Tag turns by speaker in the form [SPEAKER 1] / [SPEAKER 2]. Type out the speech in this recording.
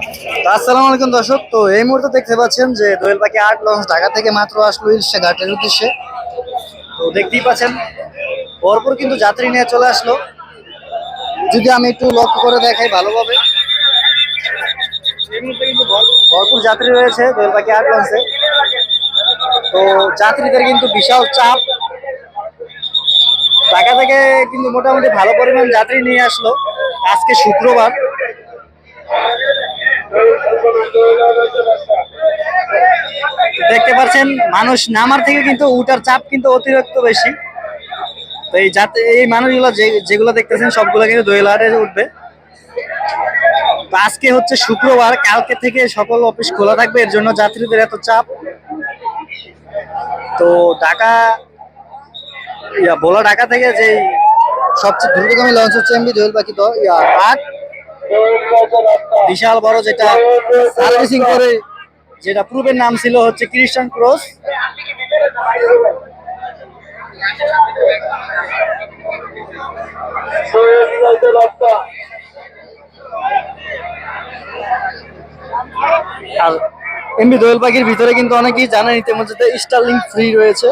[SPEAKER 1] আসসালামু আলাইকুম দর্শক। তো এই মুহূর্তে দেখতে পাচ্ছেন যে দোয়েল পাখি ৮ লঞ্চ ঢাকা থেকে মাত্র আসলো ইলশা ঘাটের উদ্দেশ্যে। তো দেখতেই পাচ্ছেন পরপর কিন্তু যাত্রী নিয়ে চলে আসলো। যদি আমি একটু লক্ষ্য করে দেখাই ভালোভাবে, এই মুহূর্তে কিন্তু ভরপুর যাত্রী রয়েছে দোয়েল পাখি ৮ লঞ্চে। তো যাত্রীদের কিন্তু বিশাল চাপ, ঢাকা থেকে কিন্তু মোটামুটি ভালো পরিমাণ যাত্রী নিয়ে আসলো। আজকে শুক্রবার, দেখতে পাচ্ছেন মানুষ নামার থেকে কিন্তু উঠার চাপ কিন্তু অতিরিক্ত বেশি। তো এই মানুষগুলো যেগুলো দেখতেছেন সবগুলো কিন্তু দোয়েলারে উঠবে। তো আজকে হচ্ছে শুক্রবার, কালকে থেকে সকল অফিস খোলা থাকবে, এর জন্য যাত্রীদের এত চাপ। তো ঢাকা ভোলা ঢাকা থেকে যে সবচেয়ে দ্রুতগামী লঞ্চ হচ্ছে এমভি দোয়েল পাখি তো আট, বিশাল বড়, যেটা সার্ভিসিং করে, যেটা পূর্বের নাম ছিল হচ্ছে ক্রিস্টান ক্রস। আর এমভি দোয়েল পাখির ভিতরে কিন্তু অনেকেই জানেন ইতিমধ্যে স্টারলিংক ফ্রি রয়েছে।